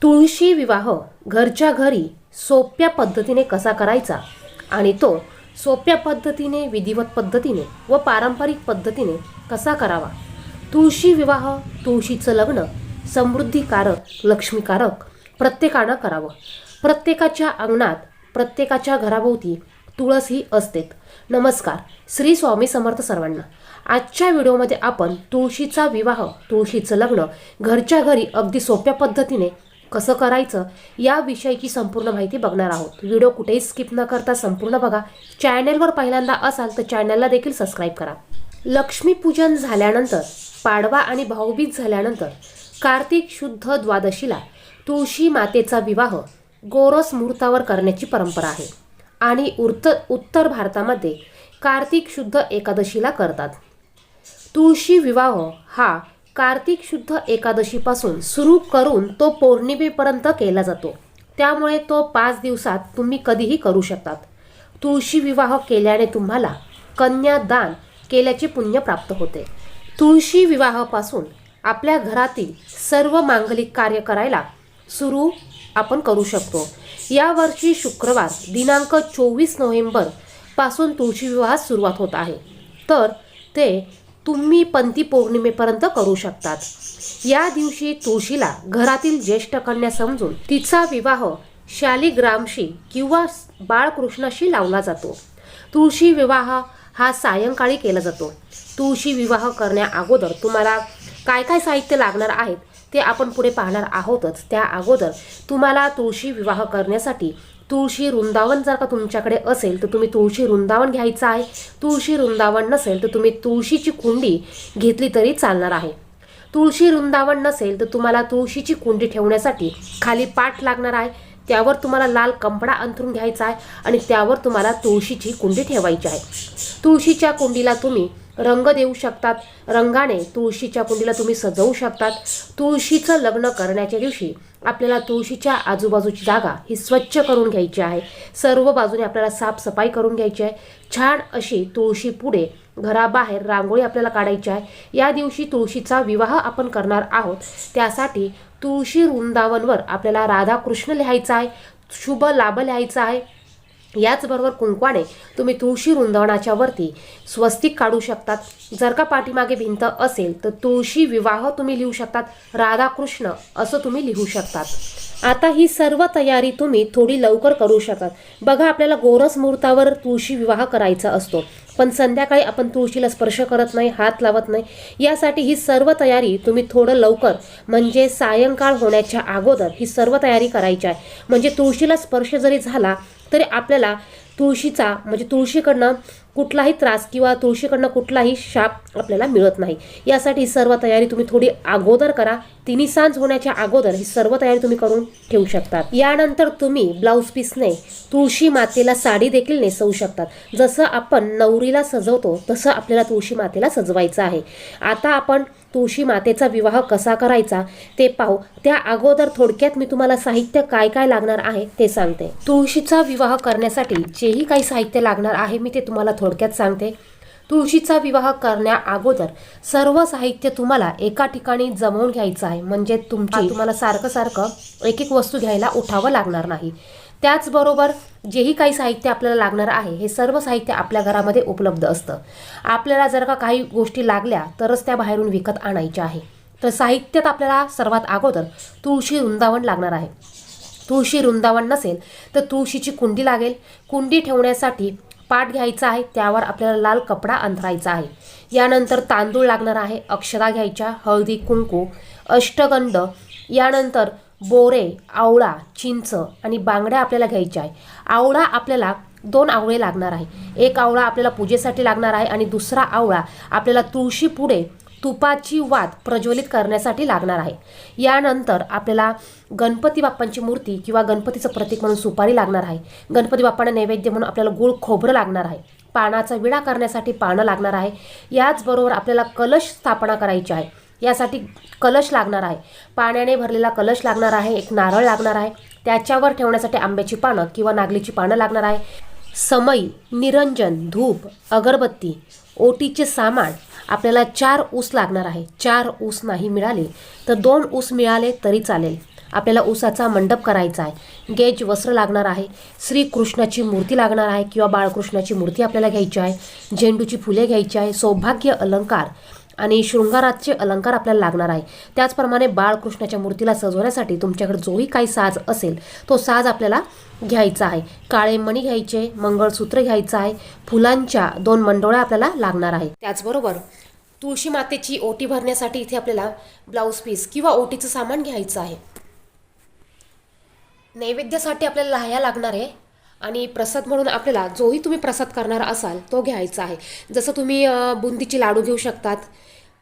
तुळशी विवाह घरच्या घरी सोप्या पद्धतीने कसा करायचा आणि तो सोप्या पद्धतीने, विधिवत पद्धतीने व पारंपरिक पद्धतीने कसा करावा. तुळशी विवाह, तुळशीचं लग्न समृद्धीकारक, लक्ष्मीकारक प्रत्येकानं करावं. प्रत्येकाच्या अंगणात, प्रत्येकाच्या घराभोवती तुळस ही असतेच. नमस्कार, श्री स्वामी समर्थ सर्वांना. आजच्या व्हिडिओमध्ये आपण तुळशीचा विवाह, तुळशीचं लग्न घरच्या घरी अगदी सोप्या पद्धतीने कसं करायचं याविषयीची संपूर्ण माहिती बघणार आहोत. व्हिडिओ कुठेही स्किप न करता संपूर्ण बघा. चॅनलवर पहिल्यांदा असाल तर चॅनलला देखील सबस्क्राईब करा. लक्ष्मीपूजन झाल्यानंतर, पाडवा आणि भाऊबीज झाल्यानंतर कार्तिक शुद्ध द्वादशीला तुळशी मातेचा विवाह गोरस मुहूर्तावर करण्याची परंपरा आहे आणि उत्तर भारतामध्ये कार्तिक शुद्ध एकादशीला करतात. तुळशी विवाह हा कार्तिक शुद्ध एकादशीपासून सुरू करून तो पौर्णिमेपर्यंत केला जातो. त्यामुळे तो 5 दिवसात तुम्ही कधीही करू शकतात. तुळशी विवाह केल्याने तुम्हाला कन्यादान केल्याचे पुण्य प्राप्त होते. तुळशी विवाहापासून आपल्या घरातील सर्व मांगलिक कार्य करायला सुरू आपण करू शकतो. यावर्षी शुक्रवार दिनांक 24 नोव्हेंबर पासून तुळशी विवाहास सुरुवात होत आहे, तर ते तुम्ही पंथी पौर्णिमेपर्यंत करू शकतात. या दिवशी तुळशीला घरातील ज्येष्ठ कन्या समजून तिचा विवाह शालिग्रामशी किंवा बाळकृष्णाशी लावला जातो. तुळशी विवाह हा सायंकाळी केला जातो. तुळशी विवाह करण्या अगोदर तुम्हाला काय काय साहित्य लागणार आहेत ते आपण पुढे पाहणार आहोतच. त्या अगोदर तुम्हाला तुळशी विवाह करण्यासाठी तुळशी वृंदावन जर का तुमच्याकडे असेल तर तुम्ही तुळशी वृंदावन घ्यायचं आहे. तुळशी वृंदावन नसेल तर तुम्ही तुळशीची कुंडी घेतली तरी चालणार आहे. तुळशी वृंदावन नसेल तर तुम्हाला तुळशीची कुंडी ठेवण्यासाठी खाली पाट लागणार आहे. त्यावर तुम्हाला लाल कपडा अंथरून घ्यायचा आहे आणि त्यावर तुम्हाला तुळशीची कुंडी ठेवायची आहे. तुळशीच्या कुंडीला तुम्ही रंग देऊ शकतात. रंगाने तुळशीच्या कुंडीला तुम्ही सजवू शकतात. तुळशीचं लग्न करण्याच्या दिवशी आपल्याला तुळशीच्या आजूबाजूची जागा ही स्वच्छ करून घ्यायची आहे. सर्व बाजूने आपल्याला साफसफाई करून घ्यायची आहे. छान अशी तुळशी पुढे घराबाहेर रांगोळी आपल्याला काढायची आहे. या दिवशी तुळशीचा विवाह आपण करणार आहोत. त्यासाठी तुळशी वृंदावनवर आपल्याला राधाकृष्ण लिहायचा आहे, शुभ लाभ लिहायचा आहे. याचबरोबर कुंकवाने तुम्ही तुळशी वृंदावनाच्या वरती स्वस्तिक काढू शकतात. जर का पाठीमागे भिंत असेल तर तुळशी विवाह तुम्ही लिहू शकतात, राधाकृष्ण असं तुम्ही लिहू शकतात. आता ही सर्व तयारी तुम्ही थोडी लवकर करू शकतात. बघा, आपल्याला गोरस मुहूर्तावर तुळशी विवाह करायचा असतो, पण संध्याकाळी आपण तुळशीला स्पर्श करत नाही, हात लावत नाही. यासाठी ही सर्व तयारी तुम्ही थोडं लवकर म्हणजे सायंकाळ होण्याच्या अगोदर ही सर्व तयारी करायची आहे. म्हणजे तुळशीला स्पर्श जरी झाला तरी आपल्याला तुळशीचा म्हणजे तुळशीकडनं कुठलाही त्रास किंवा तुळशीकडनं कुठलाही शाप आपल्याला मिळत नाही. यासाठी सर्व तयारी तुम्ही थोडी अगोदर करा. तिन्ही सांज होण्याच्या अगोदर ही सर्व तयारी तुम्ही करून ठेवू शकतात. यानंतर तुम्ही ब्लाऊज पीसने तुळशी मातेला साडी देखील नेसवू शकतात. जसं आपण नवरीला सजवतो तसं आपल्याला तुळशी मातेला सजवायचं आहे. आता आपण तुळशी मातेचा विवाह कसा करायचा ते पाहू. त्या अगोदर थोडक्यात मी तुम्हाला साहित्य काय काय लागणार आहे ते सांगते. तुळशीचा विवाह करण्यासाठी जेही काही साहित्य लागणार आहे मी ते तुम्हाला थोडक्यात सांगते. तुळशीचा विवाह करण्या अगोदर सर्व साहित्य तुम्हाला एका ठिकाणी जमवून घ्यायचं आहे. म्हणजे तुम्हाला सारखं एक एक वस्तू घ्यायला उठावं लागणार नाही. त्याचबरोबर जेही काही साहित्य आपल्याला लागणार आहे हे सर्व साहित्य आपल्या घरामध्ये उपलब्ध असतं. आपल्याला जर का काही गोष्टी लागल्या तरच त्या बाहेरून विकत आणायच्या आहे. तर साहित्यात आपल्याला सर्वात अगोदर तुळशी वृंदावन लागणार आहे. तुळशी वृंदावन नसेल तर तुळशीची कुंडी लागेल. कुंडी ठेवण्यासाठी पाट घ्यायचा आहे, त्यावर आपल्याला लाल कपडा अंथरायचा आहे. यानंतर तांदूळ लागणार आहे, अक्षता घ्यायच्या, हळदी कुंकू, अष्टगंध, यानंतर बोरे, आवळा, चिंच आणि बांगड्या आपल्याला घ्यायच्या आहे. आवळा आपल्याला 2 आवळे लागणार आहे. एक आवळा आपल्याला पूजेसाठी लागणार आहे आणि दुसरा आवळा आपल्याला तुळशी पुढे तुपाची वात प्रज्वलित करण्यासाठी लागणार आहे. यानंतर आपल्याला गणपती बाप्पांची मूर्ती किंवा गणपतीचं प्रतीक म्हणून सुपारी लागणार आहे. गणपती बाप्पांना नैवेद्य म्हणून आपल्याला गूळ खोबरं लागणार आहे. पानाचा विडा करण्यासाठी पानं लागणार आहे. याचबरोबर आपल्याला कलश स्थापना करायची आहे. यासाठी कलश लागणार आहे. पाण्याने भरलेला कलश लागणार आहे. एक नारळ लागणार आहे. त्याच्यावर ठेवण्यासाठी आंब्याची पानं किंवा नागलीची पानं लागणार आहे. समई, निरंजन, धूप, अगरबत्ती, ओटीचे सामान आपल्याला 4 ऊस लागणार आहे. 4 ऊस नाही मिळाले तर 2 ऊस मिळाले तरी चालेल. आपल्याला उसाचा मंडप करायचा आहे, गेज वस्त्र लागणार आहे, श्रीकृष्णाची मूर्ती लागणार आहे किंवा बाळकृष्णाची मूर्ती आपल्याला घ्यायची आहे, झेंडूची फुले घ्यायची आहे, सौभाग्य अलंकार आणि शृंगाराचे अलंकार आपल्याला लागणार आहे. त्याचप्रमाणे बाळकृष्णाच्या मूर्तीला सजवण्यासाठी तुमच्याकडे जोही काही साज असेल तो साज आपल्याला घ्यायचा आहे. काळे मणी घ्यायचे, मंगळसूत्र घ्यायचं आहे, फुलांच्या 2 मंडोळ्या आपल्याला लागणार आहे. त्याचबरोबर तुळशी मातेची ओटी भरण्यासाठी इथे आपल्याला ब्लाऊज पीस किंवा ओटीचं सामान घ्यायचं आहे. नैवेद्यासाठी आपल्याला लाह्या लागणार आहे आणि प्रसाद म्हणून आपल्याला जोही तुम्ही प्रसाद करणार असाल तो घ्यायचा आहे. जसं तुम्ही बुंदीचे लाडू घेऊ शकतात,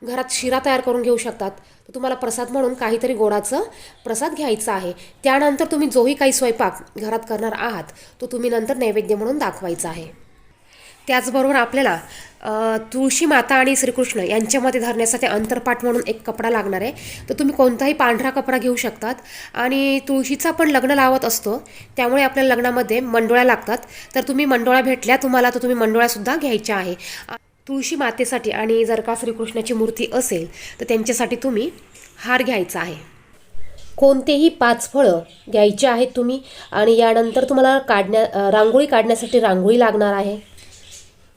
घरात शिरा तयार करून घेऊ शकतात, तर तुम्हाला प्रसाद म्हणून काहीतरी गोडाचं प्रसाद घ्यायचा आहे. त्यानंतर तुम्ही जोही काही स्वयंपाक घरात करणार आहात तो तुम्ही नंतर नैवेद्य म्हणून दाखवायचा आहे. त्याचबरोबर आपल्याला तुळशी माता आणि श्रीकृष्ण यांच्यामध्ये धरण्यासाठी अंतरपाठ म्हणून एक कपडा लागणार आहे. तर तुम्ही कोणताही पांढरा कपडा घेऊ शकतात. आणि तुळशीचा पण लग्न लावत असतो, त्यामुळे आपल्याला लग्नामध्ये मंडोळ्या लागतात. तर तुम्ही मंडोळ्या भेटल्या तुम्हाला तर तुम्ही मंडोळ्यासुद्धा घ्यायच्या आहे. तुळशी मातेसाठी आणि जर का श्रीकृष्णाची मूर्ती असेल तर त्यांच्यासाठी तुम्ही हार घ्यायचा आहे. कोणतेही 5 फळं घ्यायचे आहेत तुम्ही. आणि यानंतर तुम्हाला रांगोळी काढण्यासाठी रांगोळी लागणार आहे.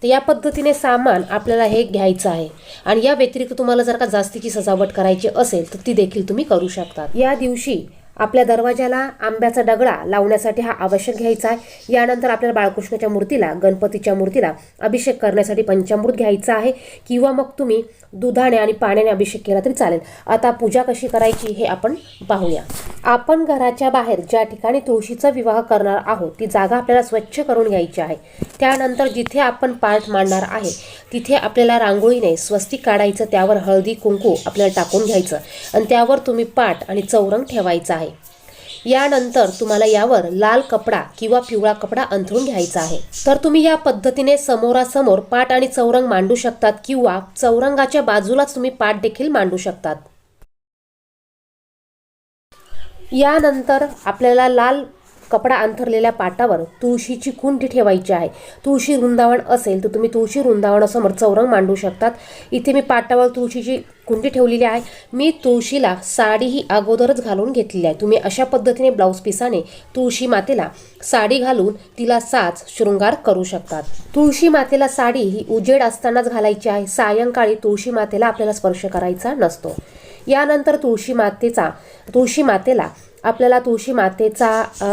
तर या पद्धतीने सामान आपल्याला हे घ्यायचं आहे. आणि या व्यतिरिक्त तुम्हाला जर का जास्तीची सजावट करायची असेल तर ती देखील तुम्ही करू शकता. या दिवशी आपल्या दरवाजाला आंब्याचा डगळा लावण्यासाठी हा आवश्यक घ्यायचा आहे. यानंतर आपल्याला बाळकृष्णाच्या मूर्तीला, गणपतीच्या मूर्तीला अभिषेक करण्यासाठी पंचामृत घ्यायचा आहे किंवा मग तुम्ही दुधाने आणि पाण्याने अभिषेक केला तरी चालेल. आता पूजा कशी करायची हे आपण पाहूया. आपण घराच्या बाहेर ज्या ठिकाणी तुळशीचा विवाह करणार आहोत ती जागा आपल्याला स्वच्छ करून घ्यायची आहे. त्यानंतर जिथे आपण पाठ मांडणार आहे तिथे आपल्याला रांगोळीने स्वस्तिक काढायचं, त्यावर हळदी कुंकू आपल्याला टाकून घ्यायचं आणि त्यावर तुम्ही पाट आणि चौरंग ठेवायचा आहे. यानंतर तुम्हाला यावर लाल कपडा किंवा पिवळा कपडा अंथरून घ्यायचा आहे. तर तुम्ही या पद्धतीने समोरासमोर पाट आणि चौरंग मांडू शकतात किंवा चौरंगाच्या बाजूलाच तुम्ही पाट देखील मांडू शकतात. यानंतर आपल्याला लाल कपडा अंथरलेल्या पाटावर तुळशीची कुंडी ठेवायची आहे. तुळशी वृंदावन असेल तर तुम्ही तुळशी वृंदावनासमोर चौरंग मांडू शकतात. इथे मी पाटावर तुळशीची कुंडी ठेवलेली आहे. मी तुळशीला साडी ही अगोदरच घालून घेतलेली आहे. तुम्ही अशा पद्धतीने ब्लाऊज पिसाने तुळशी मातेला साडी घालून तिला साज शृंगार करू शकतात. तुळशी मातेला साडी ही उजेड असतानाच घालायची आहे. सायंकाळी तुळशी मातेला आपल्याला स्पर्श करायचा नसतो. यानंतर तुळशी मातेला आपल्याला तुळशी मातेचा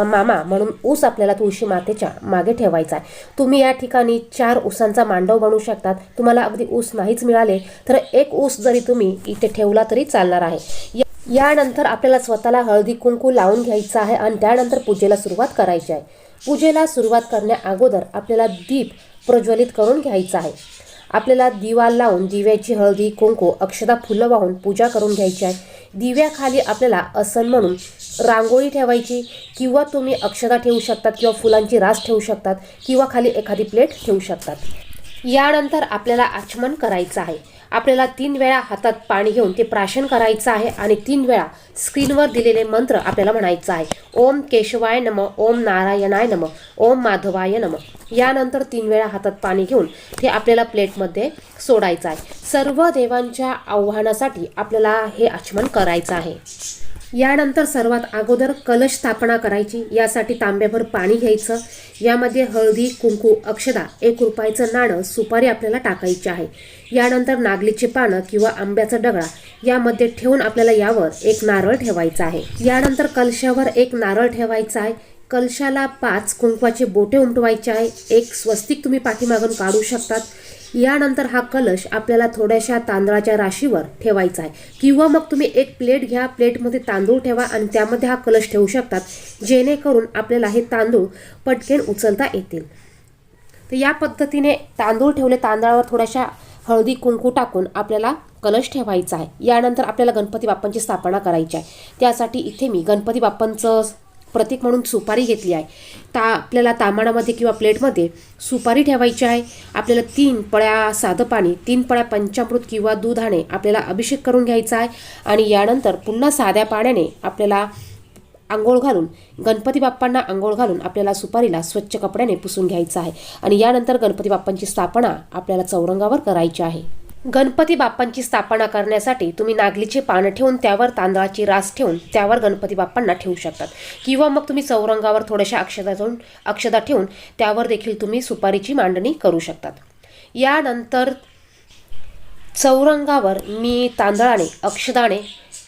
मामा म्हणून ऊस आपल्याला तुळशी मातेच्या मागे ठेवायचा आहे. तुम्ही या ठिकाणी 4 ऊसांचा मांडव बनवू शकतात. तुम्हाला अगदी ऊस नाहीच मिळाले तर 1 ऊस जरी तुम्ही इथे ठेवला तरी चालणार आहे. यानंतर आपल्याला स्वतःला हळदी कुंकू लावून घ्यायचं आहे आणि त्यानंतर पूजेला सुरुवात करायची आहे. पूजेला सुरुवात करण्या अगोदर आपल्याला दीप प्रज्वलित करून घ्यायचा आहे. आपल्याला दिवा लावून दिव्याची हळदी कुंकू अक्षता फुलं वाहून पूजा करून घ्यायची आहे. दिव्याखाली आपल्याला आसन म्हणून रांगोळी ठेवायची किंवा तुम्ही अक्षता ठेवू शकतात किंवा फुलांची रास ठेवू शकतात किंवा खाली एखादी प्लेट ठेवू शकतात. यानंतर आपल्याला आचमन करायचं आहे. आपल्याला 3 वेळा हातात पाणी घेऊन ते प्राशन करायचं आहे आणि 3 वेळा स्क्रीनवर दिलेले मंत्र आपल्याला म्हणायचं आहे. ओम केशवाय नमः, ओम नारायणाय नमः, ओम माधवाय नमः. यानंतर 3 वेळा हातात पाणी घेऊन ते आपल्याला प्लेटमध्ये सोडायचं आहे. सर्व देवांच्या आव्हानासाठी आपल्याला हे आचमन करायचं आहे. यानंतर सर्वात अगोदर कलश स्थापना करायची. यासाठी तांब्याभर पाणी घ्यायचं. यामध्ये हळदी कुंकू अक्षता 1 रुपयाचं नाणं सुपारी आपल्याला टाकायची आहे. यानंतर नागलीचे पानं किंवा आंब्याचा डगळा यामध्ये ठेवून आपल्याला यावर 1 नारळ ठेवायचा आहे. यानंतर कलशावर 1 नारळ ठेवायचा आहे. कलशाला 5 कुंकवाचे बोटे उमटवायचे आहे. 1 स्वस्तिक तुम्ही पाठीमागून काढू शकतात. यानंतर हा कलश आपल्याला थोड्याशा तांदळाच्या राशीवर ठेवायचा आहे किंवा मग तुम्ही 1 प्लेट घ्या, प्लेटमध्ये तांदूळ ठेवा आणि त्यामध्ये हा कलश ठेवू शकतात, जेणेकरून आपल्याला हे तांदूळ पटकन उचलता येतील. तर या पद्धतीने तांदूळ ठेवले, तांदळावर थोड्याशा हळदी कुंकू टाकून आपल्याला कलश ठेवायचा आहे. यानंतर आपल्याला गणपती बाप्पांची स्थापना करायची आहे. त्यासाठी इथे मी गणपती बाप्पांचं प्रतीक म्हणून सुपारी घेतली आहे. आपल्याला तामाणामध्ये किंवा प्लेटमध्ये सुपारी ठेवायची आहे. आपल्याला 3 पळ्या साधं पाणी, 3 पळ्या पंचामृत किंवा दुधाने आपल्याला अभिषेक करून घ्यायचा आहे. आणि यानंतर पुन्हा साध्या पाण्याने आपल्याला आंघोळ घालून, गणपती बाप्पांना आंघोळ घालून आपल्याला सुपारीला स्वच्छ कपड्याने पुसून घ्यायचं आहे. आणि यानंतर गणपती बाप्पांची स्थापना आपल्याला चौरंगावर करायची आहे. गणपती बाप्पांची स्थापना करण्यासाठी तुम्ही नागलीचे पानं ठेवून त्यावर तांदळाची रास ठेवून त्यावर गणपती बाप्पांना ठेवू शकतात, किंवा मग तुम्ही चौरंगावर थोड्याशा अक्षदा ठेवून त्यावर देखील तुम्ही सुपारीची मांडणी करू शकतात. यानंतर चौरंगावर मी तांदळाने अक्षदाने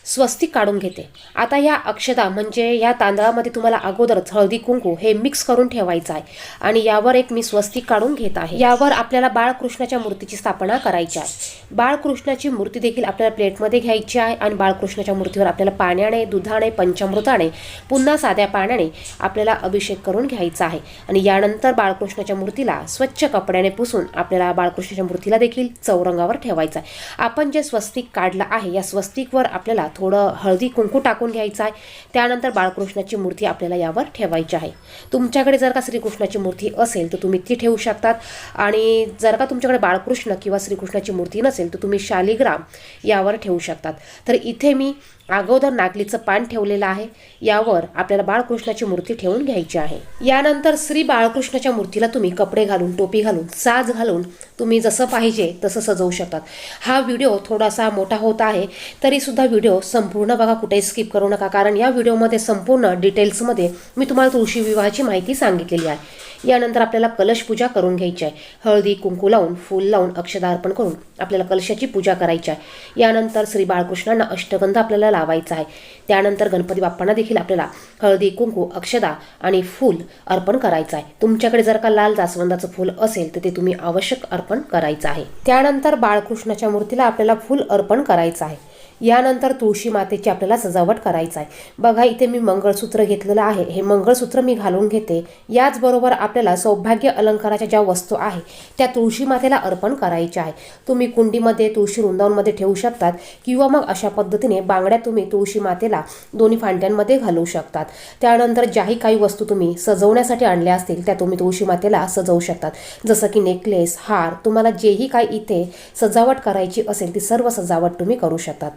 स्वस्तिक काढून घेते. आता या अक्षदा म्हणजे या तांदळामध्ये तुम्हाला अगोदरच हळदी कुंकू हे मिक्स करून ठेवायचं आहे आणि यावर एक मी स्वस्तिक काढून घेत आहे. यावर आपल्याला बाळकृष्णाच्या मूर्तीची स्थापना करायची आहे. बाळकृष्णाची मूर्ती देखील आपल्याला प्लेटमध्ये घ्यायची आहे आणि बाळकृष्णाच्या मूर्तीवर आपल्याला पाण्याने, दुधाने, पंचामृताने, पुन्हा साध्या पाण्याने आपल्याला अभिषेक करून घ्यायचा आहे. आणि यानंतर बाळकृष्णाच्या मूर्तीला स्वच्छ कपड्याने पुसून आपल्याला बाळकृष्णाच्या मूर्तीला देखील चौरंगावर ठेवायचं आहे. आपण जे स्वस्तिक काढलं आहे या स्वस्तिकवर आपल्याला थोडं हळदी कुंकू टाकून घ्यायचं आहे. त्यानंतर बाळकृष्णाची मूर्ती आपल्याला यावर ठेवायची आहे. तुमच्याकडे जर का श्रीकृष्णाची मूर्ती असेल तर तुम्ही ती ठेवू शकतात, आणि जर का तुमच्याकडे बाळकृष्ण किंवा श्रीकृष्णाची मूर्ती नसेल तर तुम्ही शालिग्राम यावर ठेवू शकतात. तर इथे मी अगोदर नागलीचं पान ठेवलेलं आहे, यावर आपल्याला बाळकृष्णाची मूर्ती ठेवून घ्यायची आहे. यानंतर श्री बाळकृष्णाच्या मूर्तीला तुम्ही कपडे घालून, टोपी घालून, साज घालून तुम्ही जसं पाहिजे तसं सजवू शकतात. हा व्हिडिओ थोडासा मोठा होत आहे, तरीसुद्धा व्हिडिओ संपूर्ण बघा, कुठेही स्किप करू नका, कारण या व्हिडिओमध्ये संपूर्ण डिटेल्समध्ये मी तुम्हाला तुळशी विवाहाची माहिती सांगितलेली आहे. यानंतर आपल्याला कलश पूजा करून घ्यायची आहे. हळदी कुंकू लावून, फूल लावून, अक्षदा अर्पण करून आपल्याला कलशाची पूजा करायची आहे. यानंतर श्री बाळकृष्णांना अष्टगंध आपल्याला लावायचा आहे. त्यानंतर गणपती बाप्पांना देखील आपल्याला हळदी कुंकू, अक्षदा आणि फूल अर्पण करायचं आहे. तुमच्याकडे जर का लाल जास्वंदाचं फूल असेल तर ते तुम्ही आवश्यक अर्पण करायचं आहे. त्यानंतर बाळकृष्णाच्या मूर्तीला आपल्याला फूल अर्पण करायचं आहे. यानंतर तुळशी मातेची आपल्याला सजावट करायचं आहे. बघा, इथे मी मंगळसूत्र घेतलेलं आहे. हे मंगळसूत्र मी घालून घेते. याचबरोबर आपल्याला सौभाग्य अलंकाराच्या ज्या वस्तू आहे त्या तुळशी मातेला अर्पण करायच्या आहे. तुम्ही कुंडीमध्ये, तुळशी वृंदावनमध्ये ठेवू शकतात, किंवा मग अशा पद्धतीने बांगड्या तुम्ही तुळशी मातेला दोन्ही फांद्यांमध्ये घालू शकतात. त्यानंतर ज्याही काही वस्तू तुम्ही सजवण्यासाठी आणल्या असतील त्या तुम्ही तुळशी मातेला सजवू शकतात, जसं की नेकलेस, हार. तुम्हाला जेही काही इथे सजावट करायची असेल ती सर्व सजावट तुम्ही करू शकतात.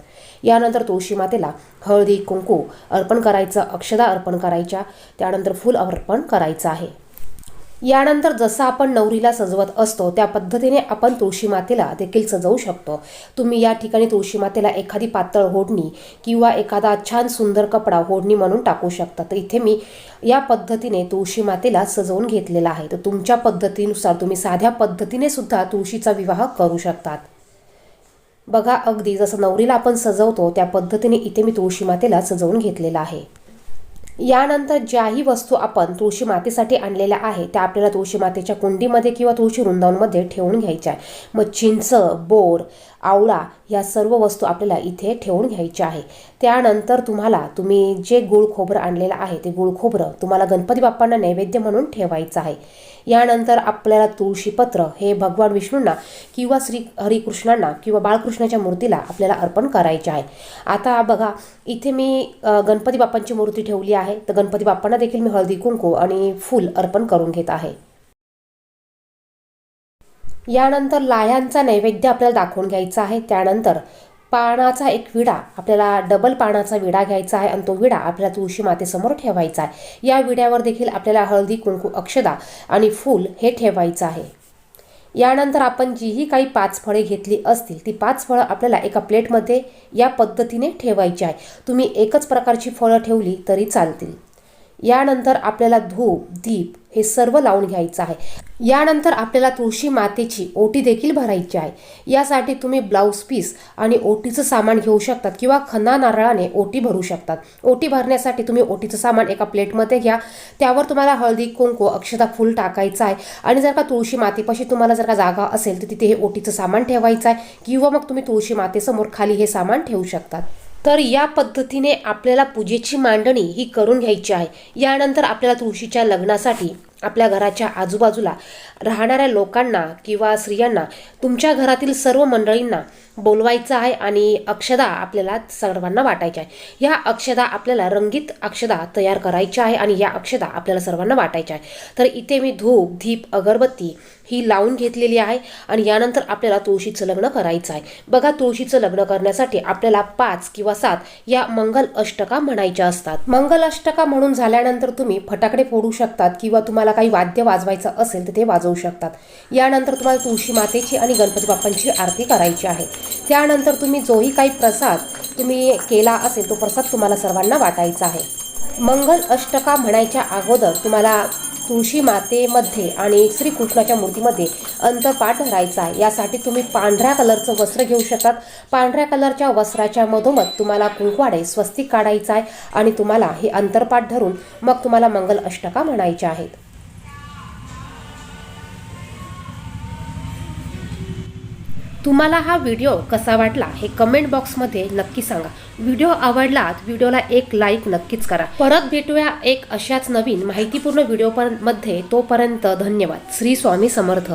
यानंतर तुळशी मातेला हळदी कुंकू अर्पण करायचं, अक्षदा अर्पण करायच्या, त्यानंतर फूल अर्पण करायचं आहे. यानंतर जसं आपण नवरीला सजवत असतो त्या पद्धतीने आपण तुळशी मातेला देखील सजवू शकतो. तुम्ही या ठिकाणी तुळशी मातेला एखादी पातळ ओढणी किंवा एखादा छान सुंदर कपडा ओढणी म्हणून टाकू शकता. तर इथे मी या पद्धतीने तुळशी मातेला सजवून घेतलेला आहे. तर तुमच्या पद्धतीनुसार तुम्ही साध्या पद्धतीने सुद्धा तुळशीचा विवाह करू शकतात. बघा, अगदी जसं नवरीला आपण सजवतो त्या पद्धतीने इथे मी तुळशी मातेला सजवून घेतलेला आहे. यानंतर ज्याही वस्तू आपण तुळशी मातेसाठी आणलेल्या आहे त्या आपल्याला तुळशी मातेच्या कुंडीमध्ये किंवा तुळशी वृंदावनमध्ये ठेवून घ्यायच्या आहे. मग चिंच, बोर, आवळा या सर्व वस्तू आपल्याला इथे ठेवून घ्यायच्या आहे. त्यानंतर तुम्ही जे गुळ खोबरं आणलेलं आहे ते गुळ खोबरं तुम्हाला गणपती बाप्पांना नैवेद्य म्हणून ठेवायचं आहे. यानंतर आपल्याला तुळशीपत्र हे भगवान विष्णूंना किंवा श्री हरिकृष्णांना किंवा बाळकृष्णाच्या मूर्तीला आपल्याला अर्पण करायचे आहे. आता बघा, इथे मी गणपती बाप्पांची मूर्ती ठेवली आहे. तर गणपती बाप्पांना देखील मी हळदी कुंकू आणि फूल अर्पण करून घेत आहे. यानंतर लाह्यांचा नैवेद्य आपल्याला दाखवून घ्यायचा आहे. त्यानंतर पानाचा एक विडा, आपल्याला डबल पानाचा विडा घ्यायचा आहे आणि तो विडा आपल्याला तुळशी मातेसमोर ठेवायचा आहे. या विड्यावर देखील आपल्याला हळदी कुंकू, अक्षदा आणि फूल हे ठेवायचं आहे. यानंतर आपण जीही काही 5 फळे घेतली असतील ती 5 फळं आपल्याला एका प्लेटमध्ये या पद्धतीने ठेवायची आहे. तुम्ही एकच प्रकारची फळं ठेवली तरी चालतील. यानंतर आपल्याला धूप, दीप हे सर्व लावून घ्यायचं आहे. यानंतर आपल्याला तुळशी मातेची ओटी देखील भरायची आहे. यासाठी तुम्ही ब्लाऊज पीस आणि ओटीचं सामान घेऊ शकतात, किंवा खना नारळाने ओटी भरू शकतात. ओटी भरण्यासाठी तुम्ही ओटीचं सामान एका प्लेटमध्ये घ्या. त्यावर तुम्हाला हळदी कुंकू, अक्षता, फूल टाकायचं आहे. आणि जर का तुळशी मातेपाशी तुम्हाला जर का जागा असेल तर तिथे हे ओटीचं सामान ठेवायचं आहे, किंवा मग तुम्ही तुळशी मातेसमोर खाली हे सामान ठेवू शकतात. तर या पद्धतीने आपल्याला पूजेची मांडणी ही करून घ्यायची आहे. यानंतर आपल्याला तुळशीच्या लग्नासाठी आपल्या घराच्या आजूबाजूला राहणाऱ्या लोकांना किंवा स्त्रियांना, तुमच्या घरातील सर्व मंडळींना बोलवायचं आहे आणि अक्षदा आपल्याला सर्वांना वाटायच्या आहे. या अक्षदा आपल्याला रंगीत अक्षदा तयार करायच्या आहे आणि या अक्षदा आपल्याला सर्वांना वाटायच्या आहे. तर इथे मी धूप, दीप, अगरबत्ती ही लावून घेतलेली आहे आणि यानंतर आपल्याला तुळशीचं लग्न करायचं आहे. बघा, तुळशीचं लग्न करण्यासाठी आपल्याला 5 किंवा 7 या मंगल अष्टका म्हणायच्या असतात. मंगल अष्टका म्हणून झाल्यानंतर तुम्ही फटाकडे फोडू शकतात, किंवा तुम्हाला काही वाद्य वाजवायचं असेल तर ते वाजवू शकतात। यानंतर तुम्हाला तुळशी मातेची आणि गणपती बाप्पांची आरती करायची आहे। त्यानंतर तुम्ही जोही काही प्रसाद तुम्ही केला असेल तो प्रसाद तुम्हाला सर्वांना वाटायचा आहे। मंगल अष्टका म्हणायच्या अगोदर तुम्हाला तुळशी मातेमध्ये आणि श्रीकृष्णाच्या मूर्तीमध्ये अंतरपाठ धरायचा आहे। यासाठी तुम्ही पांढऱ्या कलरचं वस्त्र घेऊ शकतात। पांढऱ्या कलरच्या वस्त्राच्या मधोमध तुम्हाला कुंकवाडे स्वस्तिक काढायचं आहे आणि तुम्हाला हे अंतरपाठ धरून मग तुम्हाला मंगल अष्टका म्हणायच्या आहेत। तुम्हाला हा व्हिडिओ कसा वाटला हे कमेंट बॉक्समध्ये नक्की सांगा। व्हिडिओ आवडला व्हिडिओला एक लाईक नक्कीच करा। परत भेटूया एक अशाच नवीन माहितीपूर्ण व्हिडिओ मध्ये। तोपर्यंत धन्यवाद। श्री स्वामी समर्थ।